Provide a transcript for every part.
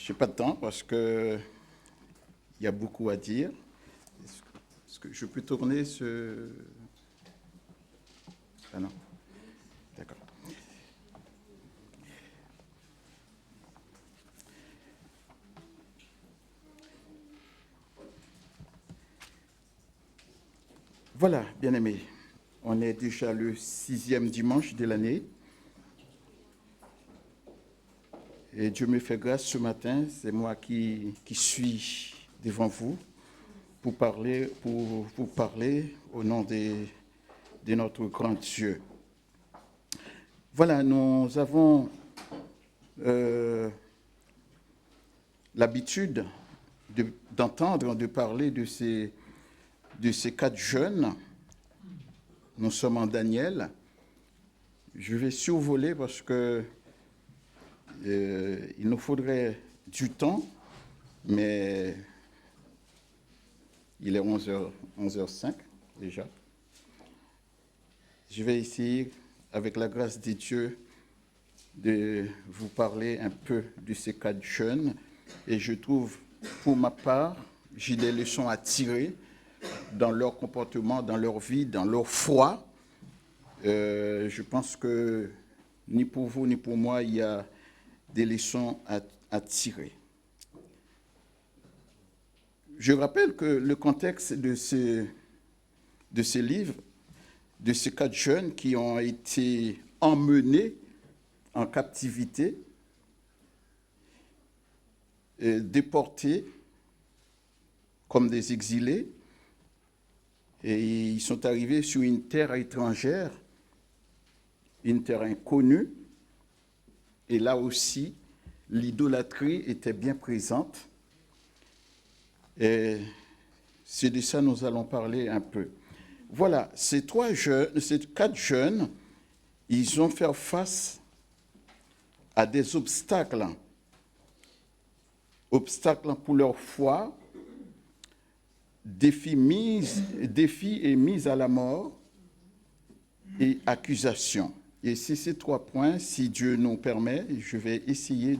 Je n'ai pas de temps parce qu'il y a beaucoup à dire. Est-ce que je peux tourner ce... Ah non, d'accord. Voilà, bien-aimés, on est déjà le 6e dimanche de l'année. Et Dieu me fait grâce ce matin, c'est moi qui suis devant vous pour parler au nom de notre grand Dieu. Voilà, nous avons l'habitude d'entendre, de parler de ces 4 jeunes. Nous sommes en Daniel. Je vais survoler parce que il nous faudrait du temps, mais il est 11h05 déjà. Je vais essayer, avec la grâce de Dieu, de vous parler un peu de ces 4 jeunes. Et je trouve, pour ma part, j'ai des leçons à tirer dans leur comportement, dans leur vie, dans leur foi. Je pense que ni pour vous, ni pour moi, il y a des leçons à tirer. Je rappelle que le contexte de ce livre, de ces 4 jeunes qui ont été emmenés en captivité, déportés comme des exilés, et ils sont arrivés sur une terre étrangère, une terre inconnue, et là aussi, l'idolâtrie était bien présente. Et c'est de ça que nous allons parler un peu. Voilà, ces 4 jeunes, ils ont fait face à des obstacles pour leur foi, défis et mises à la mort et accusations. Et c'est ces 3 points, si Dieu nous permet, je vais essayer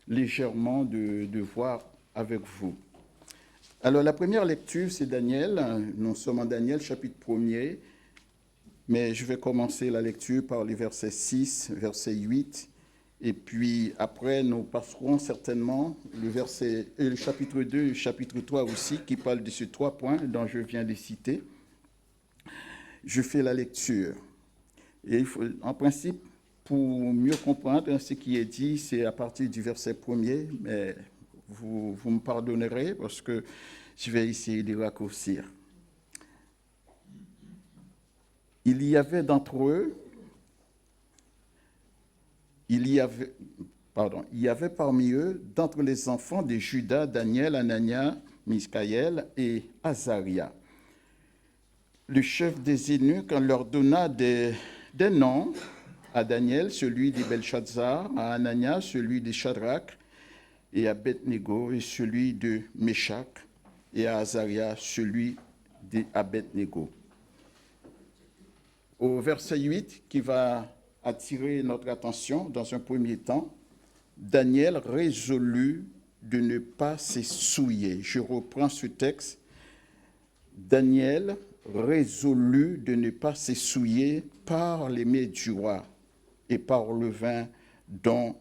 légèrement de voir avec vous. Alors, la première lecture, c'est Daniel. Nous sommes en Daniel, chapitre 1er. Mais je vais commencer la lecture par les versets 6, verset 8. Et puis, après, nous passerons certainement le chapitre 2 et le chapitre 3 aussi, qui parlent de ces 3 points dont je viens de citer. Je fais la lecture. Et en principe, pour mieux comprendre ce qui est dit, c'est à partir du verset 1er, mais vous me pardonnerez parce que je vais essayer de raccourcir. Il y avait parmi eux, d'entre les enfants de Juda, Daniel, Anania, Misaël et Azaria. Le chef des eunuques leur donna des noms: à Daniel, celui de Belshazzar; à Anania, celui de Shadrach; et à Abednego, et celui de Meshach; et à Azaria, celui d'Abednego. Au verset 8, qui va attirer notre attention dans un premier temps, Daniel résolut de ne pas se souiller. Je reprends ce texte. Daniel résolut de ne pas se souiller par les mets du roi et par le vin dont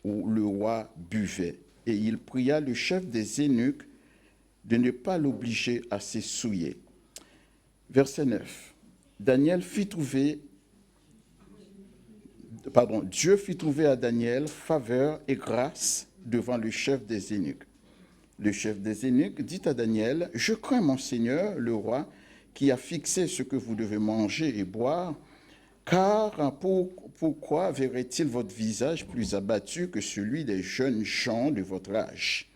le roi buvait. Et il pria le chef des eunuques de ne pas l'obliger à se souiller. Verset 9. Dieu fit trouver à Daniel faveur et grâce devant le chef des eunuques. Le chef des eunuques dit à Daniel: je crains mon Seigneur, le roi, qui a fixé ce que vous devez manger et boire, car pourquoi verrait-il votre visage plus abattu que celui des jeunes gens de votre âge?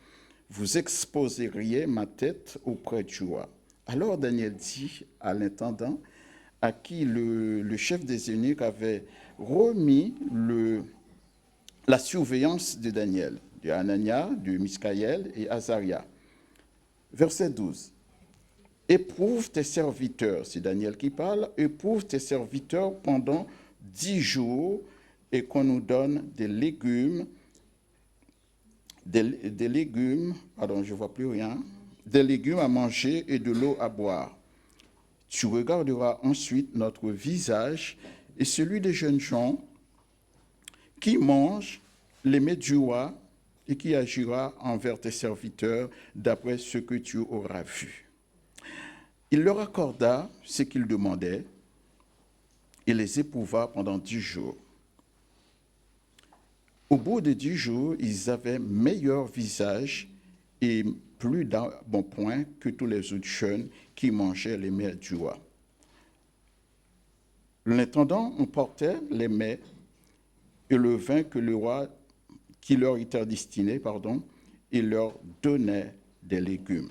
Vous exposeriez ma tête auprès du roi. Alors Daniel dit à l'intendant, à qui le chef des eunuques avait remis la surveillance de Daniel, de Anania, de Misaël et Azaria. Verset 12. Éprouve tes serviteurs, c'est Daniel qui parle, éprouve tes serviteurs pendant 10 jours et qu'on nous donne des légumes des légumes, pardon, je ne vois plus rien, des légumes à manger et de l'eau à boire. Tu regarderas ensuite notre visage et celui des jeunes gens qui mangent les mets du roi et qui agira envers tes serviteurs d'après ce que tu auras vu. Il leur accorda ce qu'ils demandaient et les éprouva pendant 10 jours. Au bout de 10 jours, ils avaient meilleur visage et plus d'embonpoint que tous les autres jeunes qui mangeaient les mets du roi. L'intendant emportait les mets et le vin que le roi, qui leur était destiné, et leur donnait des légumes.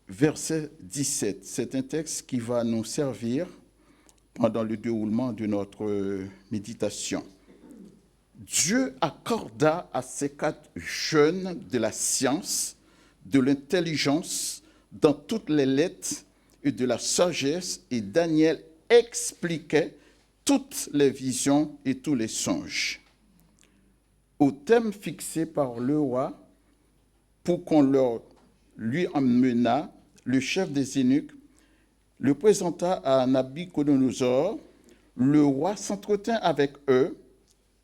Verset 17, c'est un texte qui va nous servir pendant le déroulement de notre méditation. Dieu accorda à ces 4 jeunes de la science, de l'intelligence, dans toutes les lettres et de la sagesse, et Daniel expliquait toutes les visions et tous les songes. Au thème fixé par le roi, pour qu'on lui emmenât, le chef des eunuques le présenta à Nabuchodonosor. Le roi s'entretint avec eux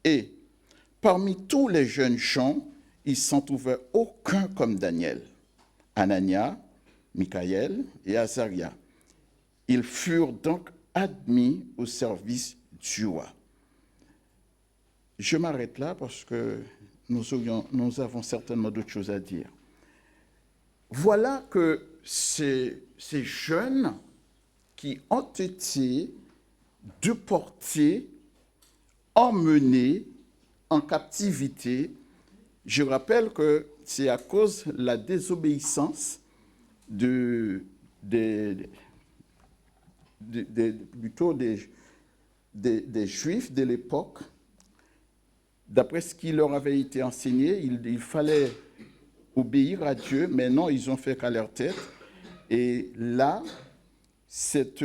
et, parmi tous les jeunes gens, il s'en trouvait aucun comme Daniel, Anania, Michaël et Azaria. Ils furent donc admis au service du roi. Je m'arrête là parce que nous avons certainement d'autres choses à dire. Voilà que ces jeunes qui ont été déportés, emmenés en captivité, je rappelle que c'est à cause de la désobéissance plutôt des Juifs de l'époque. D'après ce qui leur avait été enseigné, il fallait obéir à Dieu, mais non, ils ont fait qu'à leur tête. Et là, cette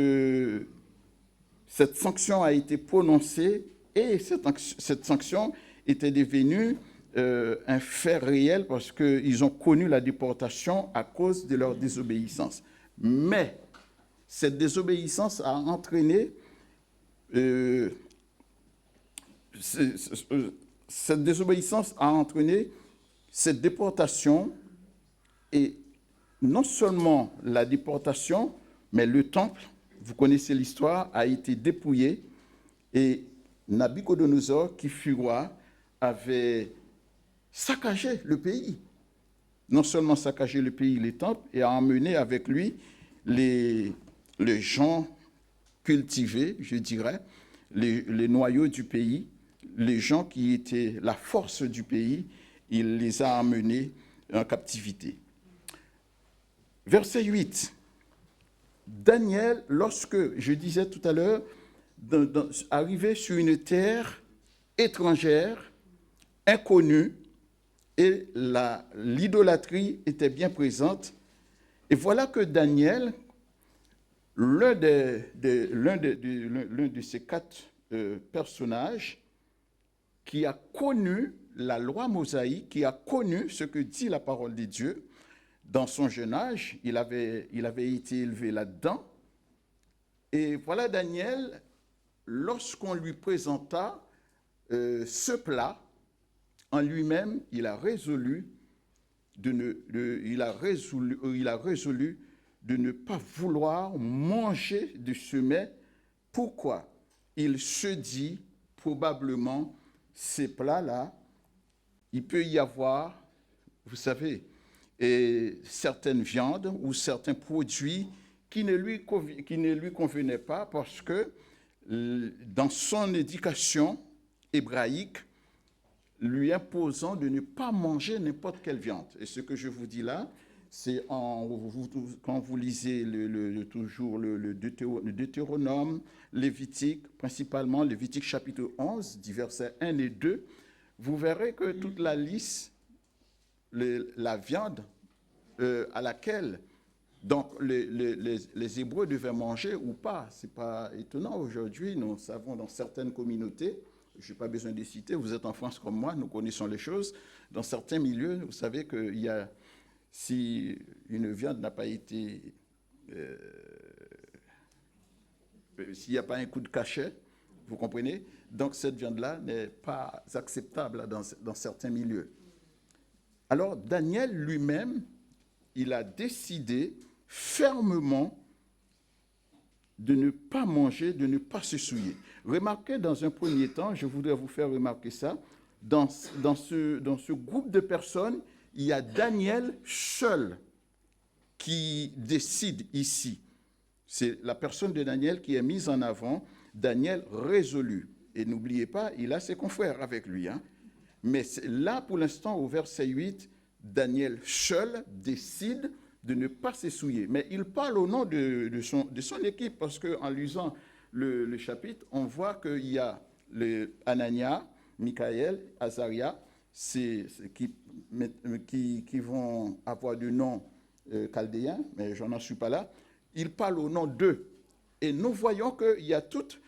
sanction a été prononcée et cette sanction était devenue un fait réel parce qu'ils ont connu la déportation à cause de leur désobéissance. Mais cette désobéissance a entraîné cette déportation, et non seulement la déportation, mais le temple, vous connaissez l'histoire, a été dépouillé, et Nabuchodonosor, qui fut roi, avait saccagé le pays. Non seulement saccagé le pays, les temples, et a emmené avec lui les gens cultivés, je dirais, les noyaux du pays, les gens qui étaient la force du pays, il les a emmenés en captivité. Verset 8. Daniel, lorsque, je disais tout à l'heure, arrivé sur une terre étrangère, inconnue, et l'idolâtrie était bien présente. Et voilà que Daniel, l'un de ces 4 personnages, qui a connu la loi mosaïque, qui a connu ce que dit la parole de Dieu, dans son jeune âge, il avait été élevé là-dedans. Et voilà Daniel, lorsqu'on lui présenta ce plat, en lui-même, il a résolu de ne pas vouloir manger de ce mets. Pourquoi? Il se dit probablement, ces plats-là, il peut y avoir, vous savez, certaines viandes ou certains produits qui ne lui convenaient pas parce que dans son éducation hébraïque, lui imposant de ne pas manger n'importe quelle viande. Et ce que je vous dis là, c'est quand vous lisez toujours le Deutéronome, Lévitique, principalement Lévitique chapitre 11, du verset 1 et 2, vous verrez que toute la liste, la viande à laquelle donc les Hébreux devaient manger ou pas. Ce n'est pas étonnant aujourd'hui, nous savons dans certaines communautés je n'ai pas besoin de citer, vous êtes en France comme moi, nous connaissons les choses. Dans certains milieux, vous savez qu'il y a, si une viande n'a pas été, s'il n'y a pas un coup de cachet, vous comprenez? Donc cette viande-là n'est pas acceptable dans certains milieux. Alors Daniel lui-même, il a décidé fermement de ne pas manger, de ne pas se souiller. Remarquez dans un premier temps, je voudrais vous faire remarquer ça, dans ce groupe de personnes, il y a Daniel seul qui décide ici. C'est la personne de Daniel qui est mise en avant, Daniel résolu. Et n'oubliez pas, il a ses confrères avec lui. Mais là, pour l'instant, au verset 8, Daniel seul décide de ne pas s'essouiller. Mais il parle au nom de son équipe, parce qu'en lisant le chapitre, on voit qu'il y a Anania, Michaël, Azaria, qui vont avoir du nom chaldéen, mais je n'en suis pas là. Il parle au nom d'eux. Et nous voyons qu'il y a toute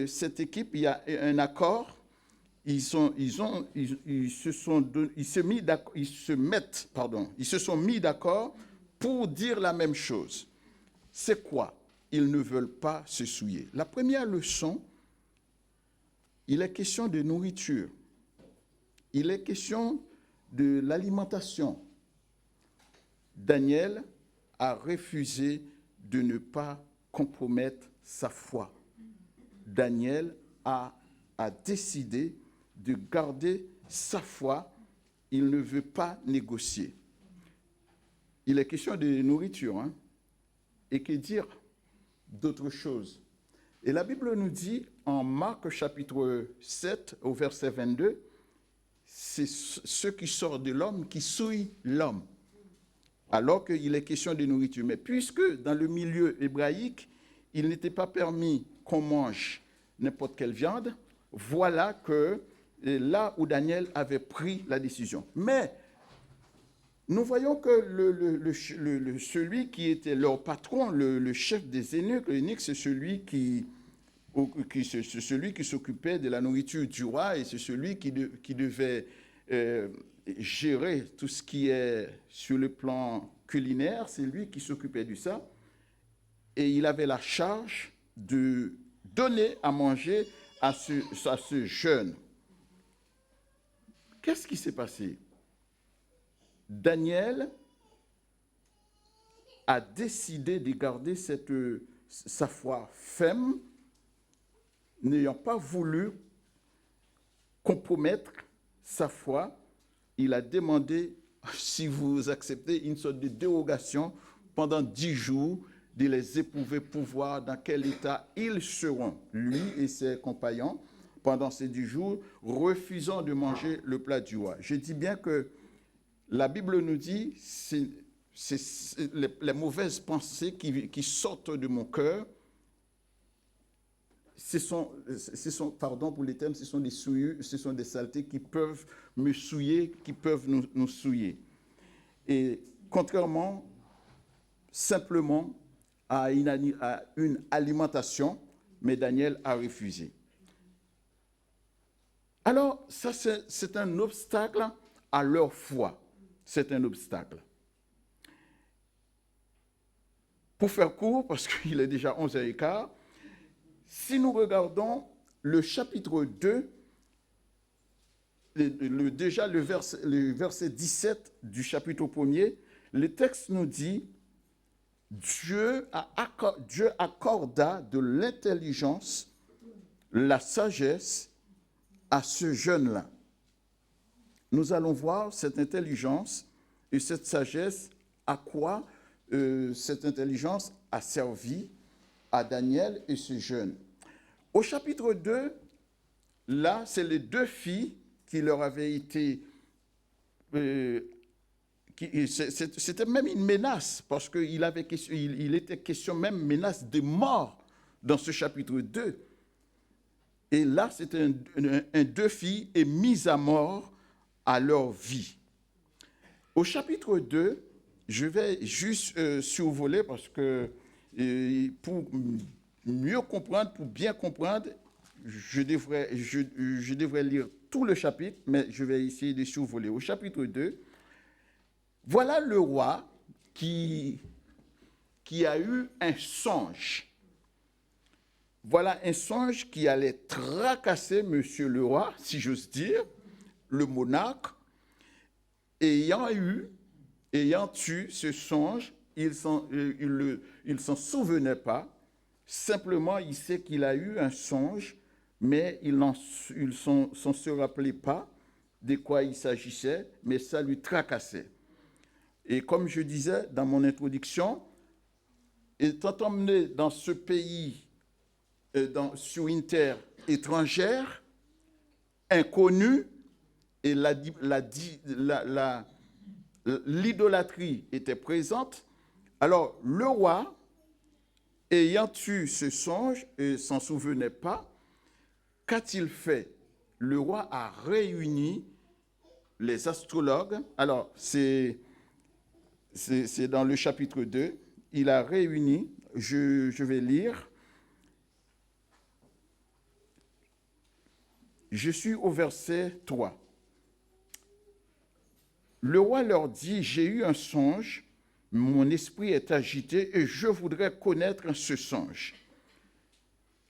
cette équipe, il y a un accord. Ils se sont mis d'accord pour dire la même chose. C'est quoi? Ils ne veulent pas se souiller. La première leçon, il est question de nourriture. Il est question de l'alimentation. Daniel a refusé de ne pas compromettre sa foi. Daniel a décidé de garder sa foi. Il ne veut pas négocier. Il est question de nourriture. Et que dire d'autre chose? Et la Bible nous dit, en Marc chapitre 7, au verset 22, c'est ce qui sort de l'homme qui souille l'homme. Alors qu'il est question de nourriture. Mais puisque dans le milieu hébraïque, il n'était pas permis qu'on mange n'importe quelle viande, voilà que là où Daniel avait pris la décision. Mais nous voyons que celui qui était leur patron, le chef des eunuques, c'est celui qui s'occupait de la nourriture du roi, et c'est celui qui devait gérer tout ce qui est sur le plan culinaire, c'est lui qui s'occupait de ça. Et il avait la charge de donner à manger à ce jeune. Qu'est-ce qui s'est passé? Daniel a décidé de garder sa foi ferme, n'ayant pas voulu compromettre sa foi. Il a demandé, si vous acceptez, une sorte de dérogation pendant 10 jours, de les éprouver pour voir dans quel état ils seront, lui et ses compagnons, pendant ces 10 jours, refusant de manger le plat du roi. Je dis bien que la Bible nous dit, c'est les mauvaises pensées qui sortent de mon cœur, ce sont, pardon pour les termes, ce sont des souillures, ce sont des saletés qui peuvent me souiller, qui peuvent nous souiller. Et contrairement, simplement, à une alimentation, mais Daniel a refusé. Alors, ça, c'est un obstacle à leur foi. C'est un obstacle. Pour faire court, parce qu'il est déjà 11h15, si nous regardons le chapitre 2, déjà le verset 17 du chapitre 1er, le texte nous dit « Dieu accorda de l'intelligence, la sagesse à ce jeune-là. » Nous allons voir cette intelligence et cette sagesse, à quoi cette intelligence a servi à Daniel et ce jeune. Au chapitre 2, là, c'est les 2 filles qui leur avaient été... c'était même une menace, parce qu'il était question même menace de mort dans ce chapitre 2. Et là, c'était un 2 filles et mises à mort à leur vie. Au chapitre 2, je vais juste survoler parce que pour mieux comprendre, pour bien comprendre, je devrais lire tout le chapitre, mais je vais essayer de survoler. Au chapitre 2, voilà le roi qui a eu un songe. Voilà un songe qui allait tracasser monsieur le roi, si j'ose dire, le monarque. Ayant eu ce songe, il ne s'en souvenait pas. Simplement, il sait qu'il a eu un songe, mais il ne s'en se rappelait pas de quoi il s'agissait, mais ça lui tracassait. Et comme je disais dans mon introduction, étant emmené dans ce pays, sur une terre étrangère, inconnue, et l'idolâtrie était présente, alors le roi, ayant eu ce songe et s'en souvenait pas, qu'a-t-il fait? Le roi a réuni les astrologues. Alors, c'est dans le chapitre 2. Il a réuni, je vais lire. Je suis au verset 3. Le roi leur dit, j'ai eu un songe, mon esprit est agité et je voudrais connaître ce songe.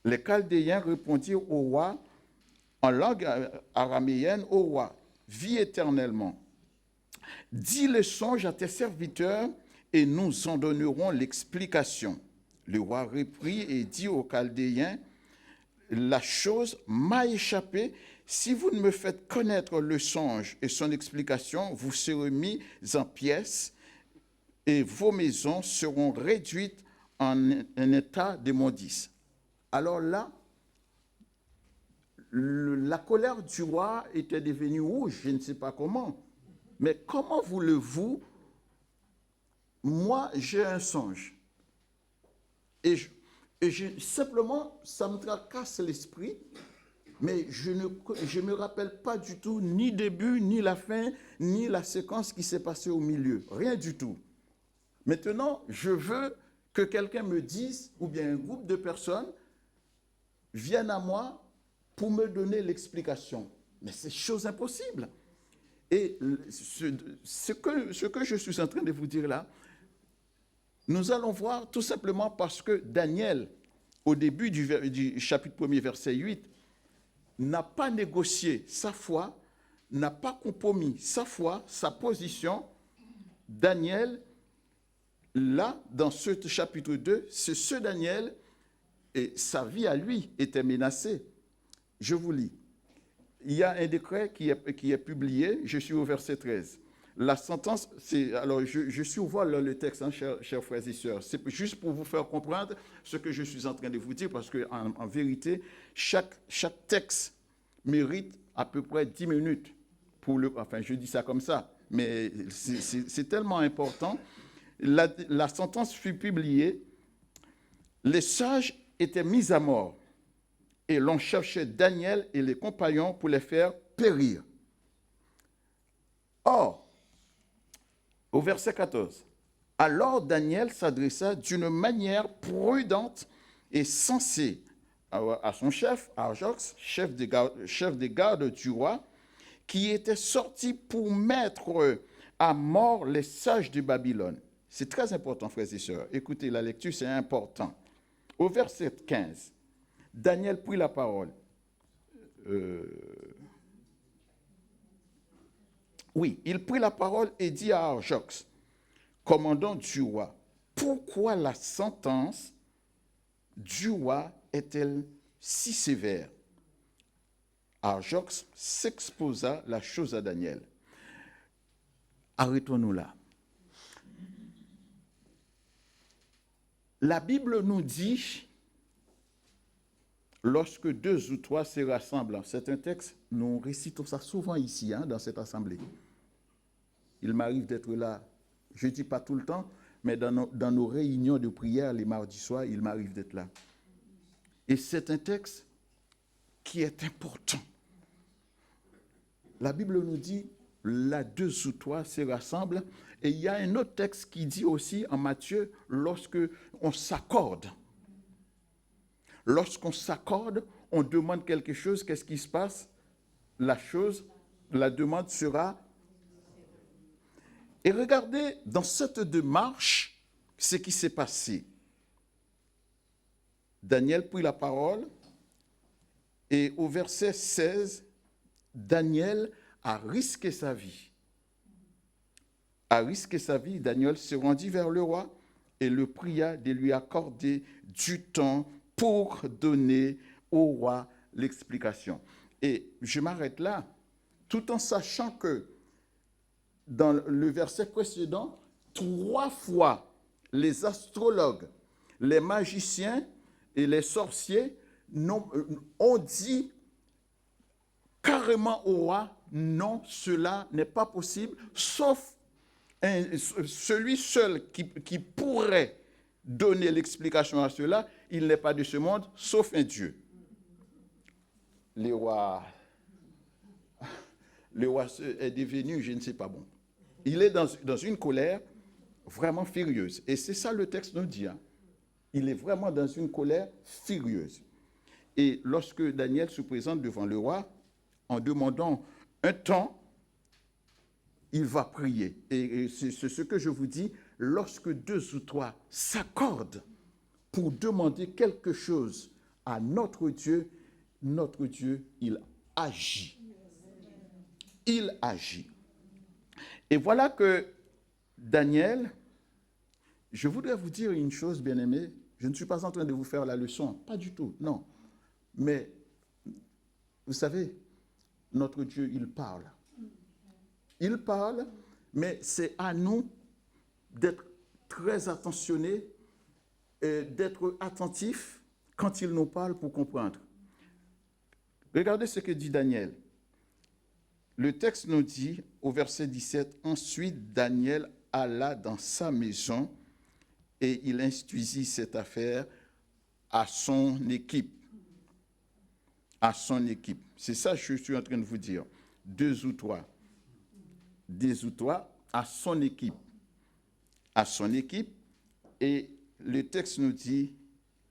Les Chaldéens répondirent au roi en langue araméenne, au roi, vis éternellement. Dis le songe à tes serviteurs et nous en donnerons l'explication. Le roi reprit et dit aux Chaldéens, la chose m'a échappé. Si vous ne me faites connaître le songe et son explication, vous serez mis en pièces et vos maisons seront réduites en un état d'immondice. Alors là, la colère du roi était devenue rouge, je ne sais pas comment. Mais comment voulez-vous, moi j'ai un songe. Et simplement, ça me tracasse l'esprit, mais je ne me rappelle pas du tout ni début, ni la fin, ni la séquence qui s'est passée au milieu. Rien du tout. Maintenant, je veux que quelqu'un me dise, ou bien un groupe de personnes viennent à moi pour me donner l'explication. Mais c'est chose impossible. Et ce que je suis en train de vous dire là, nous allons voir tout simplement parce que Daniel, au début du chapitre 1er, verset 8, n'a pas négocié sa foi, n'a pas compromis sa foi, sa position. Daniel, là, dans ce chapitre 2, c'est ce Daniel, et sa vie à lui était menacée. Je vous lis. Il y a un décret qui est publié, je suis au verset 13. La sentence, alors je survole le texte, hein, chers frères et sœurs. C'est juste pour vous faire comprendre ce que je suis en train de vous dire, parce qu'en vérité, chaque texte mérite à peu près 10 minutes. Enfin, je dis ça comme ça, mais c'est tellement important. La sentence fut publiée, les sages étaient mis à mort, et l'on cherchait Daniel et les compagnons pour les faire périr. Or, au verset 14, alors Daniel s'adressa d'une manière prudente et sensée à son chef, Arjox, chef des gardes du roi, qui était sorti pour mettre à mort les sages de Babylone. C'est très important, frères et sœurs. Écoutez, la lecture, c'est important. Au verset 15, Daniel prit la parole. Oui, il prit la parole et dit à Arjox, commandant du roi, pourquoi la sentence du roi est-elle si sévère? Arjox s'exposa la chose à Daniel. Arrêtons-nous là. La Bible nous dit, lorsque 2 ou 3 se rassemblent, c'est un texte, nous récitons ça souvent ici, hein, dans cette assemblée. Il m'arrive d'être là, je ne dis pas tout le temps, mais dans nos réunions de prière les mardis soirs, il m'arrive d'être là. Et c'est un texte qui est important. La Bible nous dit, là 2 ou 3 se rassemblent, et il y a un autre texte qui dit aussi en Matthieu, lorsque on s'accorde. Lorsqu'on s'accorde, on demande quelque chose, qu'est-ce qui se passe? La demande sera... Et regardez, dans cette démarche, ce qui s'est passé. Daniel prit la parole et au verset 16, Daniel a risqué sa vie. Daniel se rendit vers le roi et le pria de lui accorder du temps pour donner au roi l'explication. Et je m'arrête là, tout en sachant que dans le verset précédent, 3 fois, les astrologues, les magiciens et les sorciers ont dit carrément au roi, non, cela n'est pas possible, sauf celui seul qui pourrait donner l'explication à cela, il n'est pas de ce monde, sauf un Dieu. Le roi est devenu, je ne sais pas bon. Il est dans une colère vraiment furieuse. Et c'est ça le texte nous dit. Hein. Il est vraiment dans une colère furieuse. Et lorsque Daniel se présente devant le roi, en demandant un temps, il va prier. Et c'est ce que je vous dis, lorsque 2 ou 3 s'accordent pour demander quelque chose à notre Dieu, il agit. Il agit. Et voilà que Daniel, je voudrais vous dire une chose, bien-aimés, je ne suis pas en train de vous faire la leçon, pas du tout, non. Mais, vous savez, notre Dieu, il parle. Il parle, mais c'est à nous d'être très attentionnés, d'être attentifs quand il nous parle pour comprendre. Regardez ce que dit Daniel. Le texte nous dit, au verset 17, « Ensuite, Daniel alla dans sa maison et il instruisit cette affaire à son équipe. » À son équipe. C'est ça que je suis en train de vous dire. 2 ou 3. 2 ou 3 à son équipe. À son équipe. Et le texte nous dit,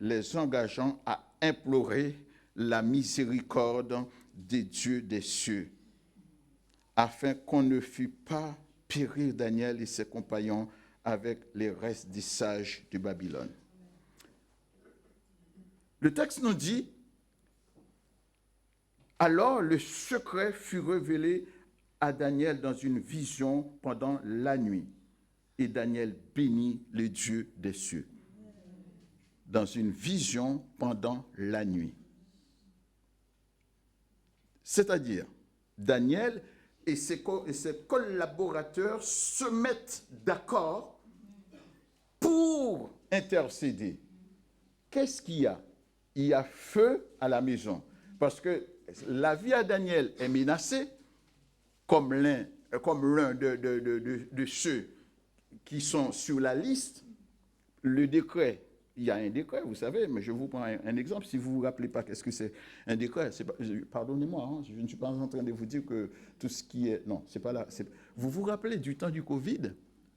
les engageant à implorer la miséricorde des dieux des cieux, afin qu'on ne fût pas périr Daniel et ses compagnons avec les restes des sages de Babylone. Le texte nous dit, alors le secret fut révélé à Daniel dans une vision pendant la nuit. Et Daniel bénit le Dieu des cieux. Dans une vision pendant la nuit. C'est-à-dire, Daniel et ses collaborateurs se mettent d'accord pour intercéder. Qu'est-ce qu'il y a? Il y a feu à la maison. Parce que la vie à Daniel est menacée, comme l'un de ceux qui sont sur la liste. Le décret, il y a un décret, vous savez, mais je vous prends un exemple. Si vous ne vous rappelez pas qu'est-ce que c'est un décret, pardonnez-moi, hein, je ne suis pas en train de vous dire que tout ce qui est... Non, c'est pas là. Vous vous rappelez du temps du Covid,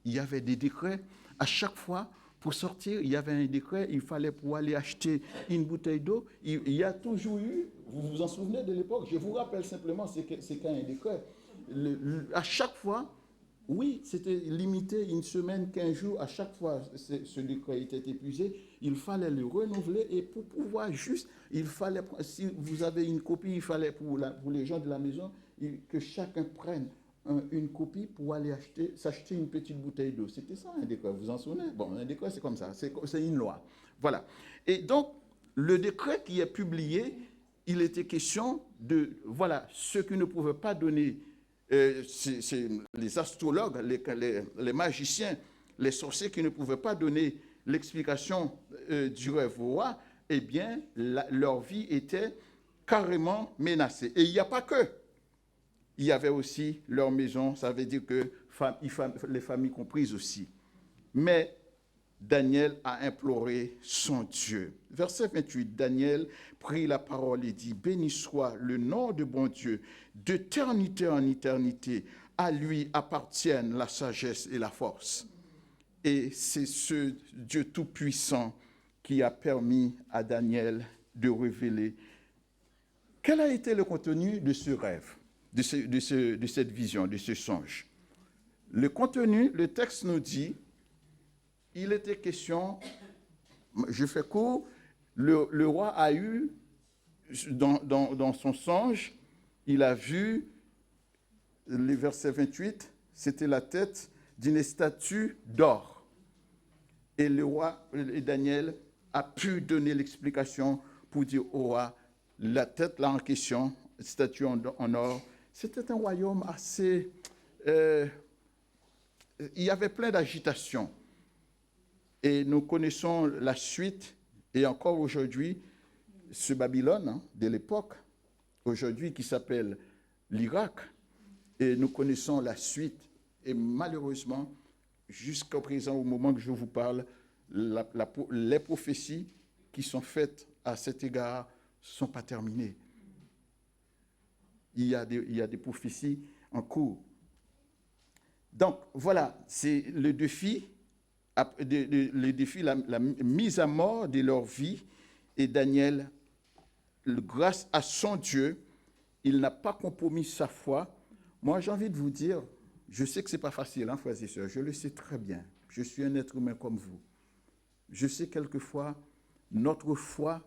il y avait des décrets. À chaque fois, pour sortir, il y avait un décret, il fallait pour aller acheter une bouteille d'eau. Il y a toujours eu, vous vous en souvenez de l'époque, je vous rappelle simplement, c'est quand un décret. À chaque fois, oui, c'était limité 1 semaine, 15 jours. À chaque fois, ce décret était épuisé. Il fallait le renouveler et pour pouvoir juste, il fallait, si vous avez une copie, il fallait pour les gens de la maison, que chacun prenne une copie pour aller s'acheter une petite bouteille d'eau. C'était ça un décret, vous vous en souvenez? Bon, un décret, c'est comme ça, c'est une loi. Voilà. Et donc, le décret qui est publié, il était question de, voilà, ceux qui ne pouvaient pas donner, c'est les astrologues, les magiciens, les sorciers qui ne pouvaient pas donner l'explication du rêve au roi, eh bien, leur vie était carrément menacée. Et il n'y a pas que. Il y avait aussi leur maison, ça veut dire que les familles comprises aussi. Mais Daniel a imploré son Dieu. Verset 28, Daniel prit la parole et dit, « Béni soit le nom de bon Dieu, d'éternité en éternité, à lui appartiennent la sagesse et la force. » Et c'est ce Dieu tout-puissant qui a permis à Daniel de révéler Quel a été le contenu de ce rêve, de cette vision, de ce songe? Le contenu, le texte nous dit, il était question, je fais court, le roi a eu, dans son songe, il a vu, le verset 28, c'était la tête d'une statue d'or. Et le roi, et Daniel, a pu donner l'explication pour dire au roi, la tête là en question, statue en or, c'était un royaume assez... il y avait plein d'agitation. Et nous connaissons la suite, et encore aujourd'hui, ce Babylone de l'époque, aujourd'hui qui s'appelle l'Irak, et nous connaissons la suite. Et malheureusement, jusqu'au présent, au moment que je vous parle, les prophéties qui sont faites à cet égard ne sont pas terminées. Il y a des prophéties en cours. Donc, voilà, c'est le défi, la mise à mort de leur vie. Et Daniel, grâce à son Dieu, il n'a pas compromis sa foi. Moi, j'ai envie de vous dire, je sais que ce n'est pas facile, hein, frères et sœurs, je le sais très bien. Je suis un être humain comme vous. Je sais quelquefois, notre foi,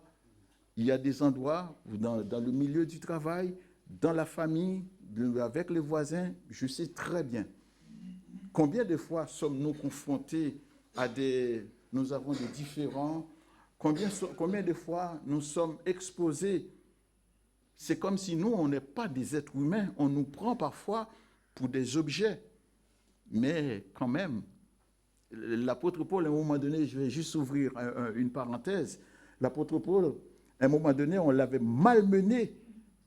il y a des endroits où dans le milieu du travail, dans la famille, avec les voisins, je sais très bien. Combien de fois sommes-nous confrontés à nous avons des différends, combien de fois nous sommes exposés. C'est comme si nous, on n'est pas des êtres humains, on nous prend parfois pour des objets. Mais quand même, l'apôtre Paul, à un moment donné, je vais juste ouvrir une parenthèse, l'apôtre Paul, à un moment donné, on l'avait malmené,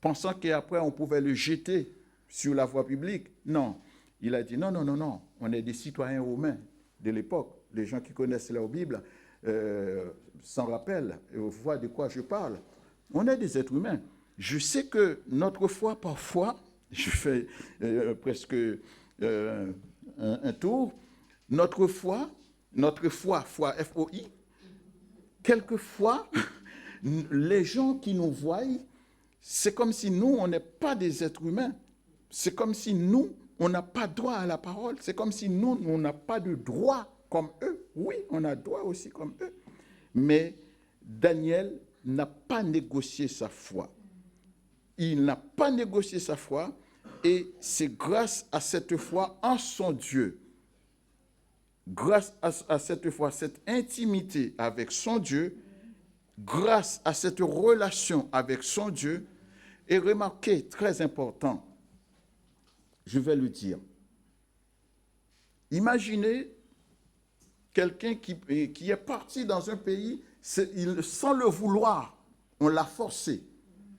pensant qu'après on pouvait le jeter sur la voie publique. Non, il a dit non, on est des citoyens romains de l'époque. Les gens qui connaissent leur Bible s'en rappellent et voient de quoi je parle. On est des êtres humains. Je sais que notre foi, parfois, je fais presque un tour, notre foi, foi F-O-I, quelquefois, les gens qui nous voient, c'est comme si nous, on n'est pas des êtres humains. C'est comme si nous, on n'a pas droit à la parole. C'est comme si nous, on n'a pas de droit comme eux. Oui, on a droit aussi comme eux. Mais Daniel n'a pas négocié sa foi. Il n'a pas négocié sa foi et c'est grâce à cette foi en son Dieu, grâce à cette foi, cette intimité avec son Dieu, grâce à cette relation avec son Dieu, et remarquez, très important, je vais le dire, imaginez quelqu'un qui est parti dans un pays sans le vouloir, on l'a forcé.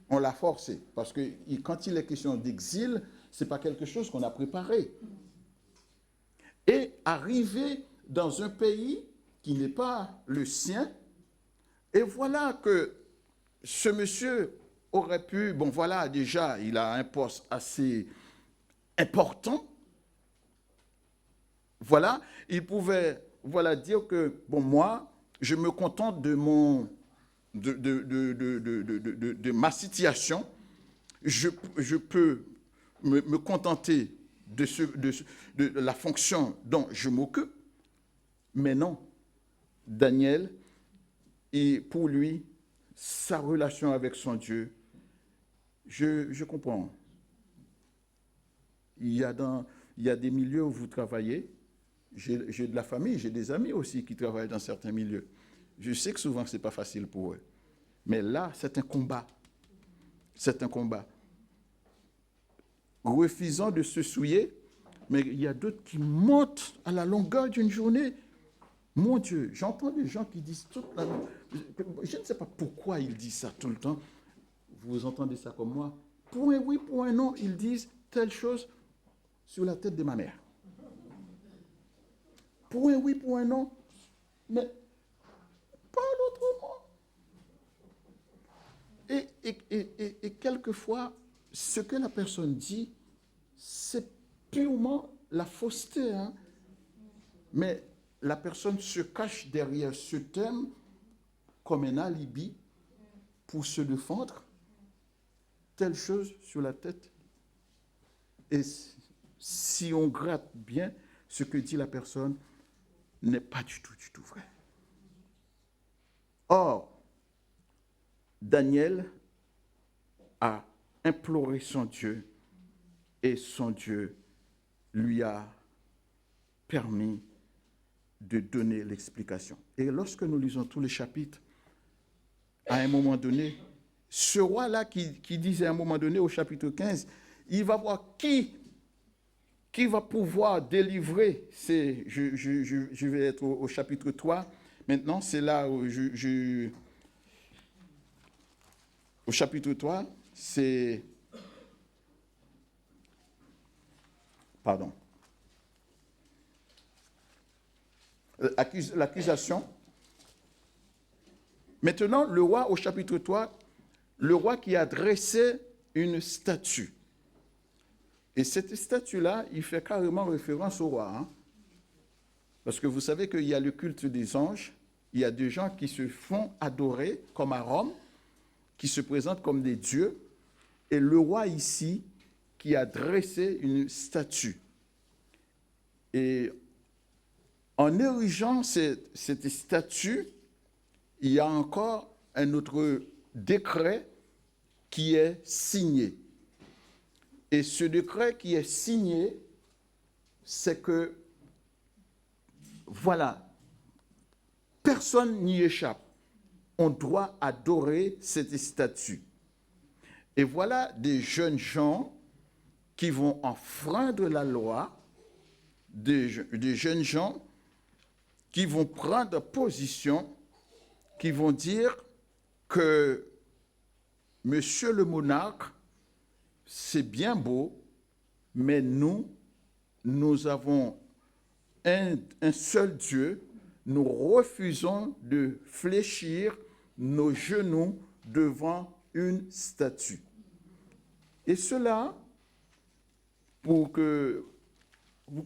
On l'a forcé, parce que quand il est question d'exil, ce n'est pas quelque chose qu'on a préparé. Et arriver dans un pays qui n'est pas le sien, et voilà que ce monsieur aurait pu, bon voilà, déjà, il a un poste assez important. Voilà, il pouvait, voilà, dire que, bon, moi, je me contente de ma situation, je peux me contenter de la fonction dont je m'occupe, mais non, Daniel, et pour lui, sa relation avec son Dieu, je comprends. Il y a des milieux où vous travaillez, j'ai de la famille, j'ai des amis aussi qui travaillent dans certains milieux. Je sais que souvent, ce n'est pas facile pour eux. Mais là, c'est un combat. C'est un combat. Refusant de se souiller, mais il y a d'autres qui montent à la longueur d'une journée. Mon Dieu, j'entends des gens qui disent toute la... Je ne sais pas pourquoi ils disent ça tout le temps. Vous entendez ça comme moi. Pour un oui, pour un non, ils disent telle chose sur la tête de ma mère. Pour un oui, pour un non, mais pas autrement. Et quelquefois, ce que la personne dit, c'est purement la fausseté. Hein? Mais la personne se cache derrière ce thème comme un alibi pour se défendre. telle chose sur la tête. Et si on gratte bien, ce que dit la personne n'est pas du tout vrai. Or, Daniel a imploré son Dieu et son Dieu lui a permis de donner l'explication. Et lorsque nous lisons tous les chapitres, à un moment donné, ce roi-là qui disait à un moment donné au chapitre 15, il va voir qui va pouvoir délivrer. Je vais être au chapitre 3. Maintenant, c'est là où au chapitre 3, c'est... Pardon. L'accusation. Maintenant, le roi, au chapitre 3, le roi qui a dressé une statue. Et cette statue-là, il fait carrément référence au roi. Hein? Parce que vous savez qu'il y a le culte des anges, il y a des gens qui se font adorer, comme à Rome, qui se présentent comme des dieux, et le roi ici, qui a dressé une statue. Et en érigeant cette statue, il y a encore un autre décret qui est signé. Et ce décret qui est signé, c'est que, voilà, personne n'y échappe. On doit adorer cette statue. Et voilà des jeunes gens qui vont enfreindre la loi, des jeunes gens qui vont prendre position, qui vont dire que Monsieur le monarque, c'est bien beau, mais nous avons un seul Dieu. Nous refusons de fléchir nos genoux devant une statue. Et cela, pour que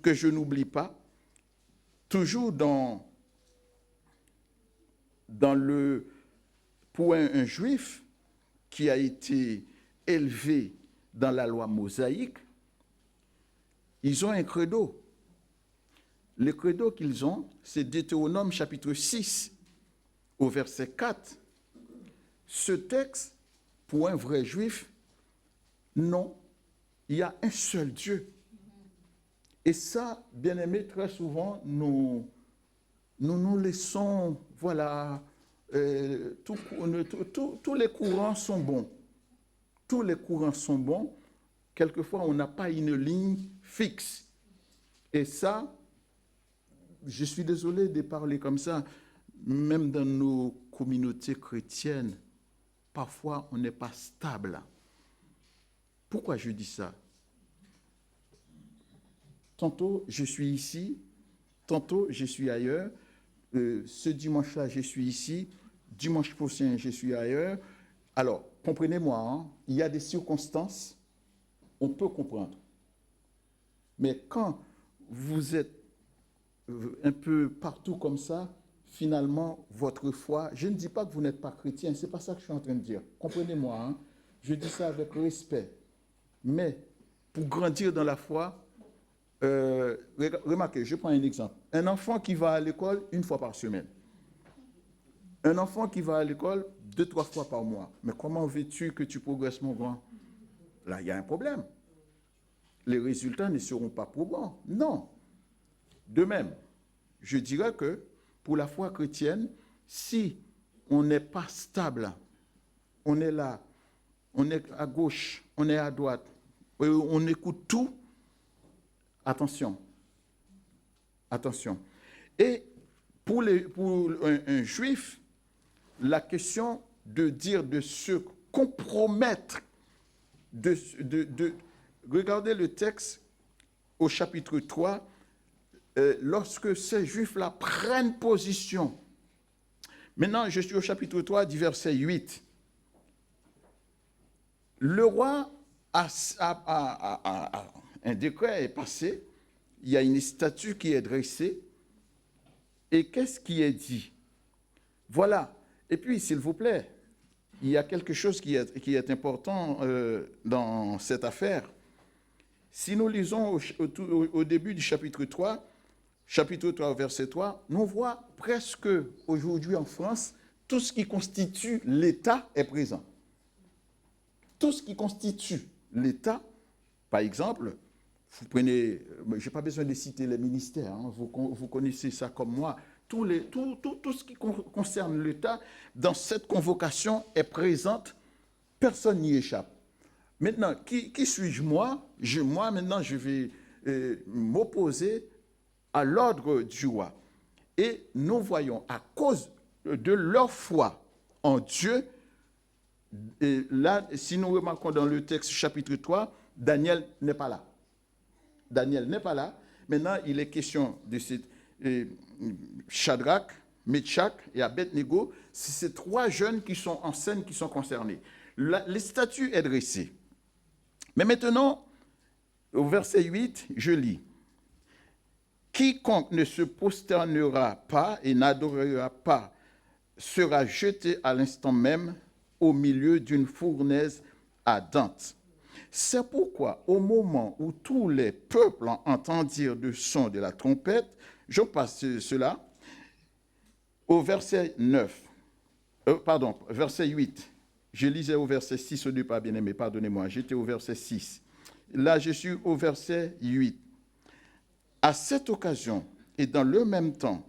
je n'oublie pas, toujours pour un juif qui a été élevé dans la loi mosaïque, ils ont un credo. Le credo qu'ils ont, c'est Deutéronome chapitre 6, au verset 4. Ce texte, pour un vrai juif, non, il y a un seul Dieu. Et ça, bien aimé, très souvent, nous laissons, voilà, tous les courants sont bons. Tous les courants sont bons. Quelquefois, on n'a pas une ligne fixe. Et ça, je suis désolé de parler comme ça, même dans nos communautés chrétiennes, parfois on n'est pas stable. Pourquoi je dis ça? Tantôt je suis ici, tantôt je suis ailleurs. Ce dimanche-là, je suis ici. Dimanche prochain, je suis ailleurs. Alors, comprenez-moi, hein, il y a des circonstances, on peut comprendre. Mais quand vous êtes un peu partout comme ça, finalement, votre foi, je ne dis pas que vous n'êtes pas chrétien, ce n'est pas ça que je suis en train de dire. Comprenez-moi, hein, je dis ça avec respect. Mais pour grandir dans la foi, remarquez, je prends un exemple. Un enfant qui va à l'école une fois par semaine. Un enfant qui va à l'école 2-3 fois par mois. Mais comment veux-tu que tu progresses, mon grand? Là, il y a un problème. Les résultats ne seront pas probants. Non. De même, je dirais que pour la foi chrétienne, si on n'est pas stable, on est là, on est à gauche, on est à droite, on écoute tout, attention. Attention. Et pour un juif, la question de dire de se compromettre, regardez le texte au chapitre 3, lorsque ces juifs-là prennent position. Maintenant, je suis au chapitre 3 du verset 8. Le roi un décret est passé, il y a une statue qui est dressée, et qu'est-ce qui est dit? Voilà. Et puis, s'il vous plaît, il y a quelque chose qui est important dans cette affaire. Si nous lisons au début du chapitre 3, verset 3, nous voyons presque aujourd'hui en France, tout ce qui constitue l'État est présent. Tout ce qui constitue l'État, par exemple, vous prenez, je n'ai pas besoin de citer les ministères, hein, vous connaissez ça comme moi, tout ce qui concerne l'État, dans cette convocation est présente, personne n'y échappe. Maintenant, qui suis-je moi? Moi, maintenant, je vais m'opposer à l'ordre du roi. Et nous voyons, à cause de leur foi en Dieu, et là, si nous remarquons dans le texte chapitre 3, Daniel n'est pas là. Daniel n'est pas là. Maintenant, il est question de Shadrach, Meshach et Abednego. C'est ces trois jeunes qui sont en scène qui sont concernés. Les statuts est dressé. Mais maintenant, au verset 8, je lis. Quiconque ne se prosternera pas et n'adorera pas sera jeté à l'instant même au milieu d'une fournaise ardente. C'est pourquoi, au moment où tous les peuples entendirent le son de la trompette, je passe cela, au verset 9, verset 8. Je lisais au verset 6 au départ, bien-aimé, pardonnez-moi, j'étais au verset 6. Là, je suis au verset 8. À cette occasion, et dans le même temps,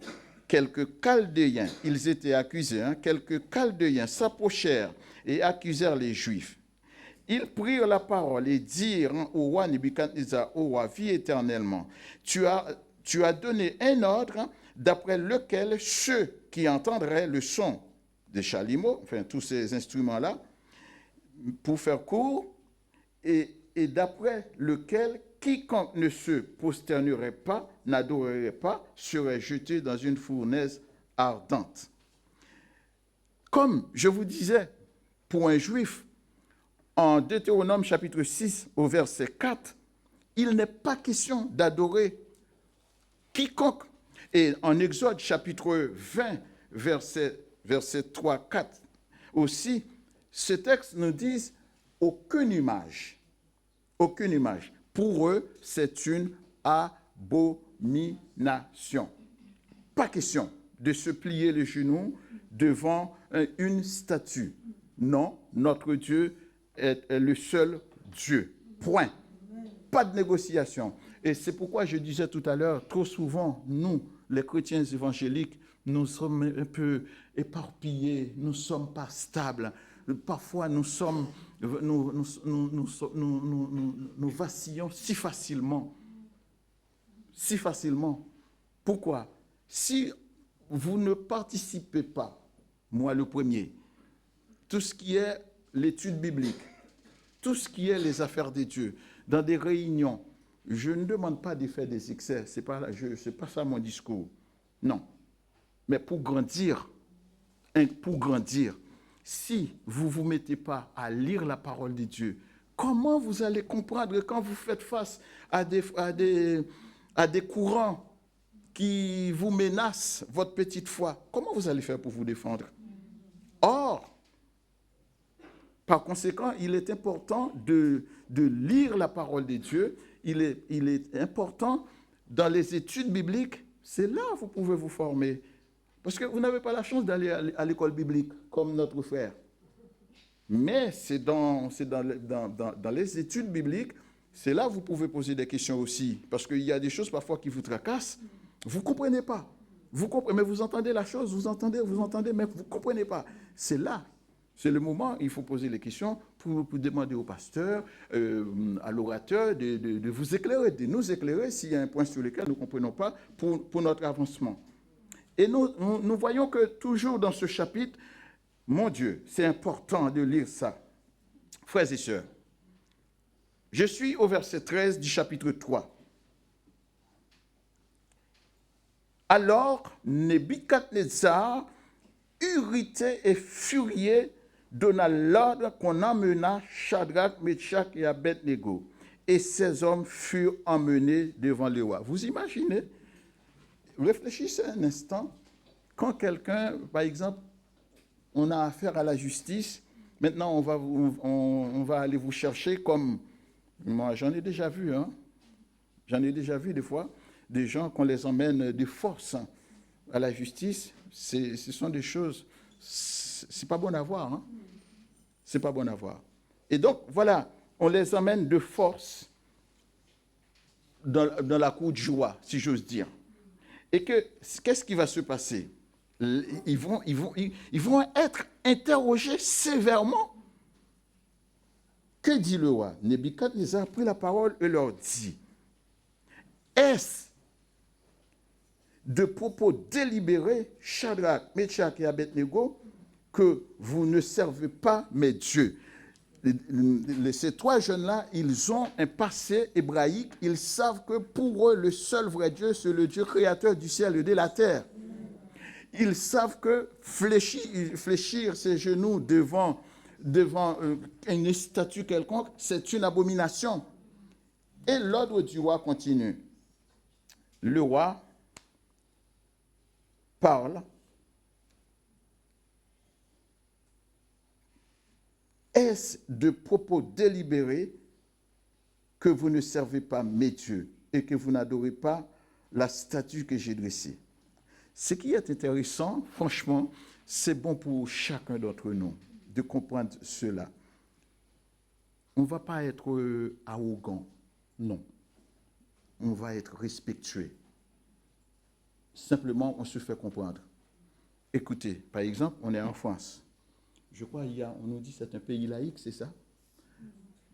quelques Chaldéens, ils étaient accusés, quelques Chaldéens s'approchèrent et accusèrent les Juifs. Ils prirent la parole et dirent au roi Nebuchadnezzar, au roi, vis éternellement, tu as donné un ordre d'après lequel ceux qui entendraient le son des chalumeaux, enfin tous ces instruments-là, pour faire court, et d'après lequel quiconque ne se prosternerait pas, n'adorerait pas, serait jeté dans une fournaise ardente. Comme je vous disais, pour un juif, en Deutéronome chapitre 6 au verset 4, il n'est pas question d'adorer quiconque. Et en Exode chapitre 20, verset 3-4 aussi, ce texte nous dit aucune image. Aucune image. Pour eux, c'est une abomination. Pas question de se plier les genoux devant une statue. Non, notre Dieu est le seul Dieu. Point. Pas de négociation. Et c'est pourquoi je disais tout à l'heure, trop souvent, nous, les chrétiens évangéliques, nous sommes un peu éparpillés, nous ne sommes pas stables. Parfois, nous vacillons si facilement. Si facilement. Pourquoi? Si vous ne participez pas, moi le premier, tout ce qui est l'étude biblique, tout ce qui est les affaires de Dieu, dans des réunions, je ne demande pas de faire des excès, ce n'est pas ça mon discours. Non. Mais pour grandir, si vous ne vous mettez pas à lire la parole de Dieu, comment vous allez comprendre quand vous faites face à des courants qui vous menacent votre petite foi? Comment vous allez faire pour vous défendre? Or, par conséquent, il est important de lire la parole de Dieu. Il est important dans les études bibliques. C'est là que vous pouvez vous former. Parce que vous n'avez pas la chance d'aller à l'école biblique comme notre frère. Mais c'est dans les études bibliques, c'est là que vous pouvez poser des questions aussi. Parce qu'il y a des choses parfois qui vous tracassent. Vous ne comprenez pas. Mais vous entendez la chose, vous entendez, mais vous ne comprenez pas. C'est là. C'est le moment, il faut poser les questions pour demander au pasteur, à l'orateur, de vous éclairer, de nous éclairer s'il y a un point sur lequel nous ne comprenons pas pour notre avancement. Et nous voyons que toujours dans ce chapitre, mon Dieu, c'est important de lire ça. Frères et sœurs, je suis au verset 13 du chapitre 3. Alors, Nebuchadnezzar, irrité et furieux, donna l'ordre qu'on emmena Shadrach, Meshach et Abednego. Et ces hommes furent emmenés devant le roi. Vous imaginez? Réfléchissez un instant. Quand quelqu'un, par exemple, on a affaire à la justice Maintenant, on va aller vous chercher comme... Moi, j'en ai déjà vu, hein. J'en ai déjà vu des fois, des gens qu'on les emmène de force à la justice. Ce sont des choses... C'est pas bon à voir, hein. C'est pas bon à voir. Et donc, voilà, on les emmène de force dans la cour du roi, si j'ose dire. Et qu'est-ce qui va se passer? Ils vont être interrogés sévèrement. Que dit le roi? Nebuchadnezzar a pris la parole et leur dit, est-ce de propos délibérés, Shadrach, Meshach et Abednego, que vous ne servez pas mes dieux? Ces trois jeunes-là, ils ont un passé hébraïque. Ils savent que pour eux, le seul vrai Dieu, c'est le Dieu créateur du ciel et de la terre. Ils savent que fléchir ses genoux devant une statue quelconque, c'est une abomination. Et l'ordre du roi continue. Le roi parle. Est-ce de propos délibérés que vous ne servez pas mes dieux et que vous n'adorez pas la statue que j'ai dressée? Ce qui est intéressant, franchement, c'est bon pour chacun d'entre nous de comprendre cela. On ne va pas être arrogant, non. On va être respectueux. Simplement, on se fait comprendre. Écoutez, par exemple, on est en France. Je crois on nous dit que c'est un pays laïque, c'est ça?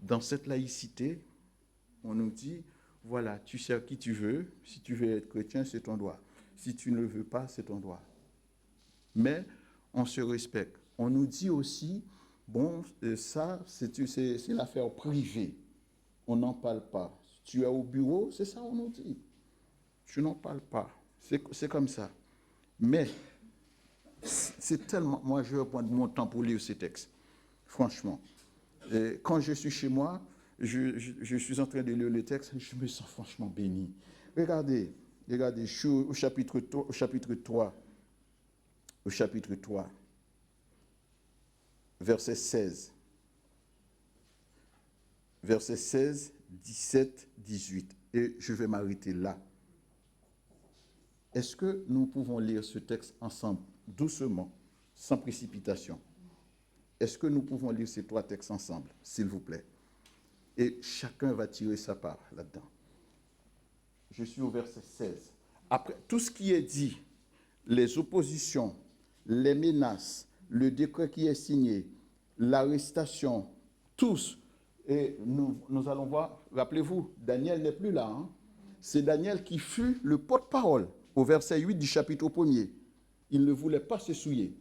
Dans cette laïcité, on nous dit, voilà, tu sers qui tu veux. Si tu veux être chrétien, c'est ton droit. Si tu ne le veux pas, c'est ton droit. Mais on se respecte. On nous dit aussi, bon, ça, c'est l'affaire privée. On n'en parle pas. Si tu es au bureau, c'est ça on nous dit. Tu n'en parles pas. C'est comme ça. Mais c'est tellement... Moi, je vais prendre mon temps pour lire ces textes. Franchement. Quand je suis chez moi, je suis en train de lire les textes, je me sens franchement béni. Regardez, je suis au chapitre 3, verset 16. Verset 16, 17, 18. Et je vais m'arrêter là. Est-ce que nous pouvons lire ce texte ensemble, doucement, sans précipitation? Est-ce que nous pouvons lire ces trois textes ensemble, s'il vous plaît? Et chacun va tirer sa part là-dedans. Je suis au verset 16. Après, tout ce qui est dit, les oppositions, les menaces, le décret qui est signé, l'arrestation, tous, et nous allons voir, rappelez-vous, Daniel n'est plus là. Hein? C'est Daniel qui fut le porte-parole au verset 8 du chapitre 1er. Il ne voulait pas se souiller.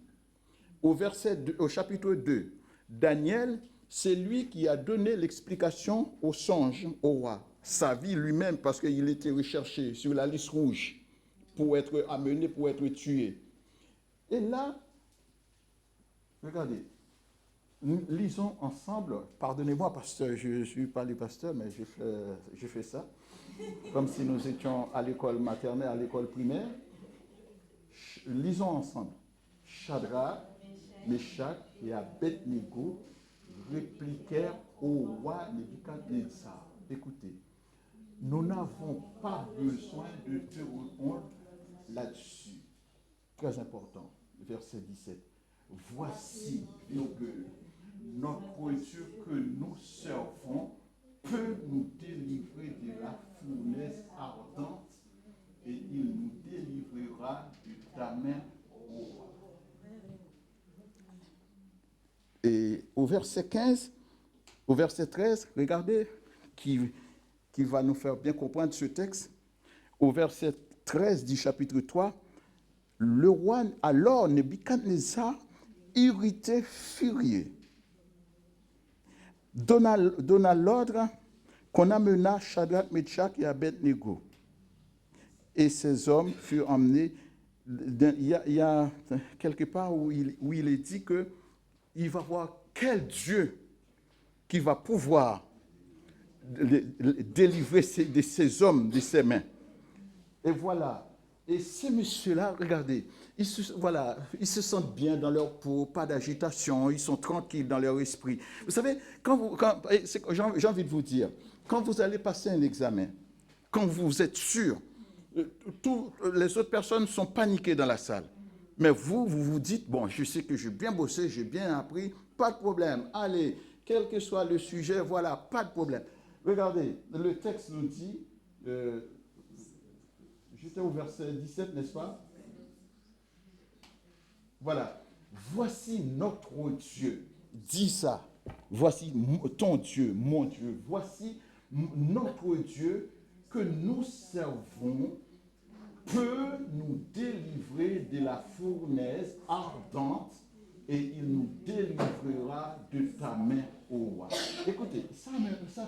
Au chapitre 2, Daniel, c'est lui qui a donné l'explication au songe, au roi. Sa vie lui-même, parce qu'il était recherché sur la liste rouge pour être amené, pour être tué. Et là, regardez, lisons ensemble, pardonnez-moi pasteur, je ne suis pas le pasteur, mais je fais ça, comme si nous étions à l'école maternelle, à l'école primaire. Lisons ensemble. Shadrach, Meshach et Abednego répliquèrent au roi Nebuchadnezzar. Écoutez, nous n'avons pas besoin de te répondre là-dessus. Très important, verset 17. Voici, notre Dieu que nous servons peut nous délivrer de la fournaise ardente et il nous délivrera de ta main, ô roi. Et au verset 15, au verset 13, regardez, qui va nous faire bien comprendre ce texte. Au verset 13 du chapitre 3, le roi, alors Nebuchadnezzar, irrité, furieux, donna l'ordre qu'on amena Shadrach, Meshach et Abednego. Et ces hommes furent emmenés. Il y a quelque part où il est dit qu'il va voir quel Dieu qui va pouvoir délivrer ces hommes de ses mains. Et voilà, Et ces messieurs-là, regardez, voilà, ils se sentent bien dans leur peau, pas d'agitation, ils sont tranquilles dans leur esprit. Vous savez, j'ai envie de vous dire, quand vous allez passer un examen, quand vous êtes sûr, les autres personnes sont paniquées dans la salle. Mais vous vous dites, bon, je sais que j'ai bien bossé, j'ai bien appris, pas de problème. Allez, quel que soit le sujet, voilà, pas de problème. Regardez, le texte nous dit, j'étais au verset 17, n'est-ce pas? Voilà. Voici notre Dieu. Dis ça. Voici ton Dieu, mon Dieu. Voici notre Dieu que nous servons peut nous délivrer de la fournaise ardente et il nous délivrera de ta main, ô roi. Écoutez, ça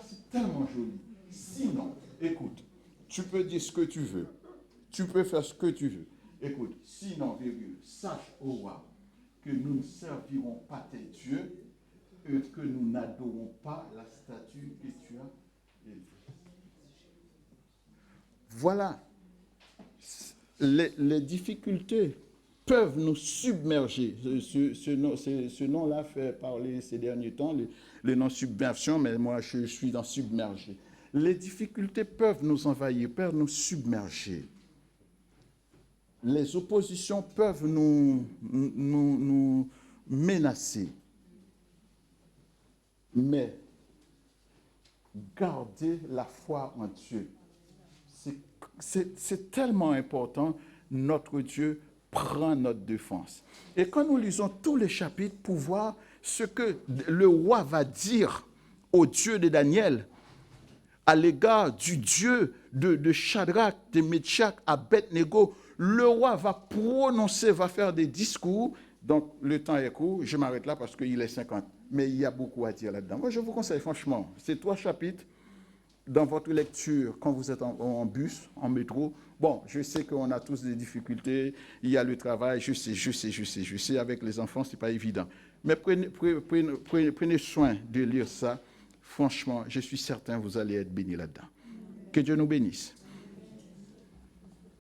c'est tellement joli. Sinon, écoute, tu peux dire ce que tu veux. Tu peux faire ce que tu veux. Écoute, sinon, virgule, sache, ô roi, que nous ne servirons pas tes dieux et que nous n'adorons pas la statue que tu as élevée. Voilà. Les difficultés peuvent nous submerger. Ce nom-là fait parler ces derniers temps, le nom submersion, mais moi je suis dans submerger. Les difficultés peuvent nous envahir, peuvent nous submerger. Les oppositions peuvent nous menacer. Mais garder la foi en Dieu, c'est tellement important. Notre Dieu prend notre défense. Et quand nous lisons tous les chapitres pour voir ce que le roi va dire au Dieu de Daniel à l'égard du Dieu de Shadrach, de Meshach, Abednego, le roi va prononcer, va faire des discours. Donc le temps est court, je m'arrête là parce qu'il est 50. Mais il y a beaucoup à dire là-dedans. Moi je vous conseille franchement, ces 3 chapitres, dans votre lecture, quand vous êtes en bus, en métro, bon, je sais qu'on a tous des difficultés, il y a le travail, je sais, avec les enfants, ce n'est pas évident. Mais prenez soin de lire ça. Franchement, je suis certain que vous allez être bénis là-dedans. Que Dieu nous bénisse.